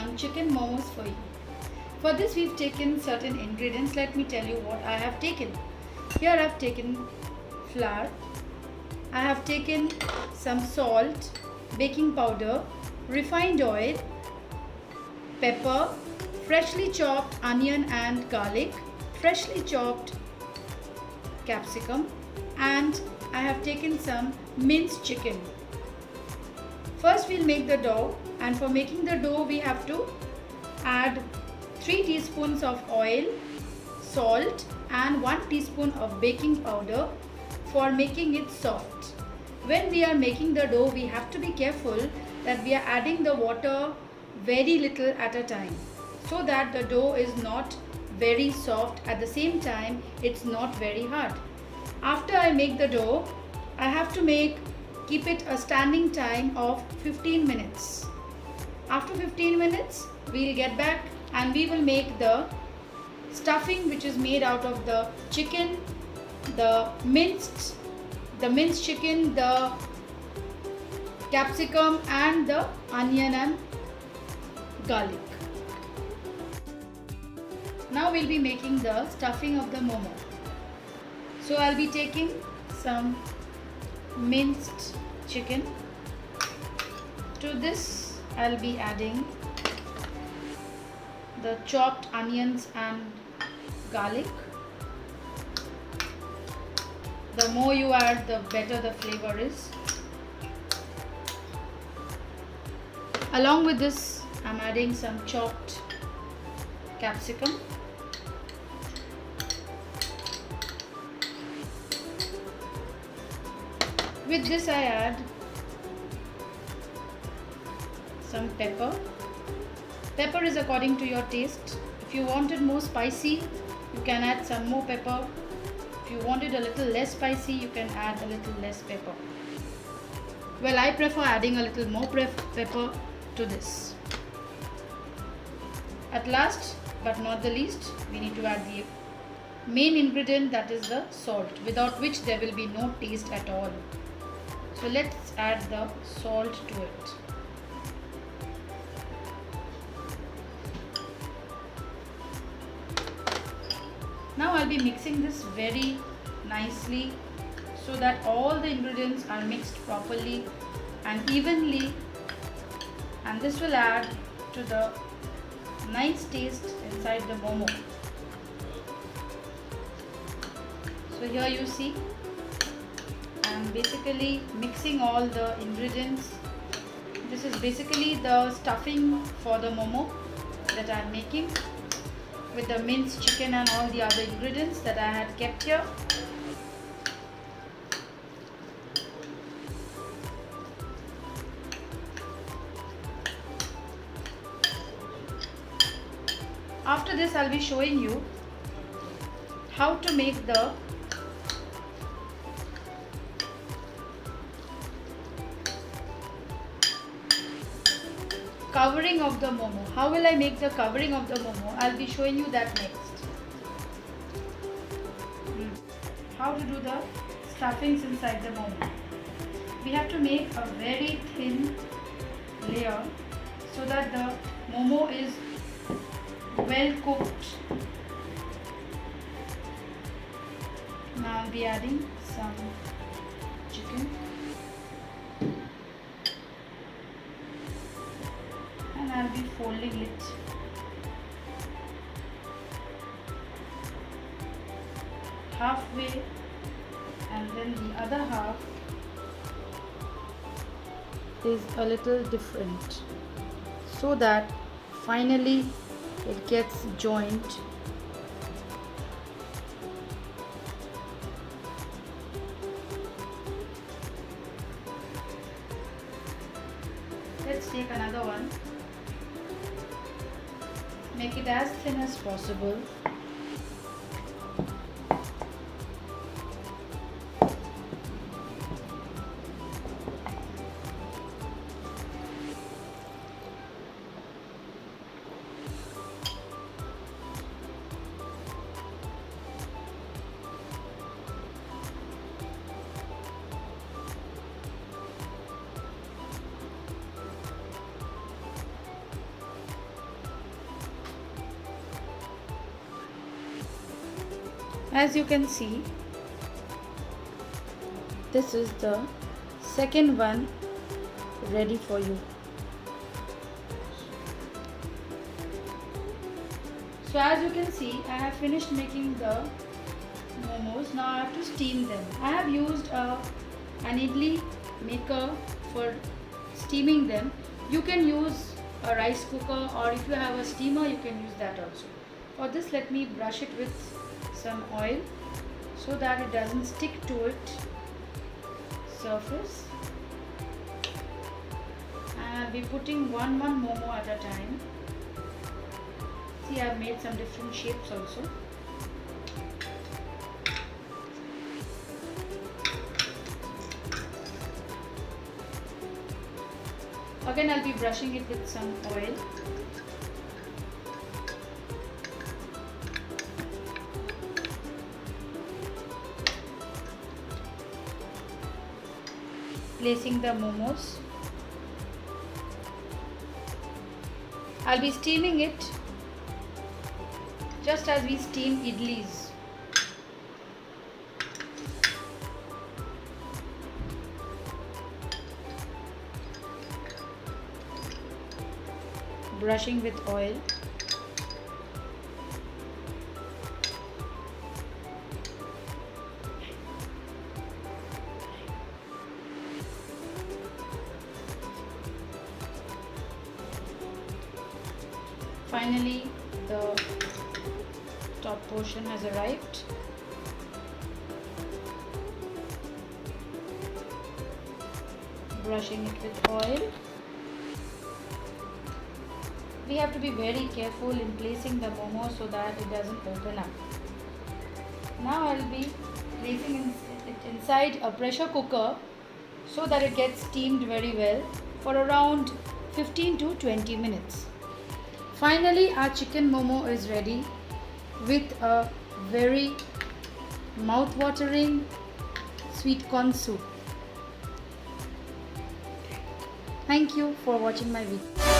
some chicken momos for you. For this we've taken certain ingredients. Let me tell you what I have taken. Here I have taken flour, I have taken some salt, baking powder, refined oil, pepper, freshly chopped onion and garlic, freshly chopped capsicum, and I have taken some minced chicken. First we'll make the dough, and for making the dough we have to add 3 teaspoons of oil, salt and 1 teaspoon of baking powder for making it soft. When we are making the dough, we have to be careful that we are adding the water very little at a time, so that the dough is not very soft, at the same time it's not very hard. After I make the dough, I have to keep it a standing time of 15 minutes. After 15 minutes, we'll get back and we will make the stuffing, which is made out of the chicken, the minced chicken, the capsicum and the onion and garlic. Now we'll be making the stuffing of the momo. So I'll be taking some minced chicken. To this I'll be adding the chopped onions and garlic. The more you add, the better the flavor is. Along with this, I'm adding some chopped capsicum. With this I add some pepper. Pepper is according to your taste. If you want it more spicy, you can add some more pepper. If you want it a little less spicy, you can add a little less pepper. Well, I prefer adding a little more pepper to this. At last but not the least, we need to add the main ingredient, that is the salt, without which there will be no taste at all. So let's add the salt to it. Now I'll be mixing this very nicely so that all the ingredients are mixed properly and evenly, and this will add to the nice taste inside the momo. So here you see, I'm basically mixing all the ingredients. This is basically the stuffing for the momo that I'm making, with the minced chicken and all the other ingredients that I had kept here. After this, I'll be showing you how to make the covering of the momo. How will I make the covering of the momo? I'll be showing you that next. How to do the stuffings inside the momo. We have to make a very thin layer so that the momo is well cooked. Now I'll be adding some chicken. I'll be folding it halfway, and then the other half is a little different, so that finally it gets joined. Let's take another one. Make it as thin as possible. As you can see, this is the second one ready for you. So as you can see, I have finished making the momos. Now I have to steam them. I have used an idli maker for steaming them. You can use a rice cooker, or if you have a steamer, you can use that also. For this, let me brush it with some oil so that it doesn't stick to it surface. And I'll be putting one momo at a time. See, I've made some different shapes also. Again, I'll be brushing it with some oil. Placing the momos. I'll be steaming it just as we steam idlis. Brushing with oil. Finally, the top portion has arrived. Brushing it with oil. We have to be very careful in placing the momo so that it doesn't open up. Now I'll be placing it inside a pressure cooker so that it gets steamed very well for around 15 to 20 minutes. Finally, our chicken momo is ready with a very mouth-watering sweet corn soup. Thank you for watching my video.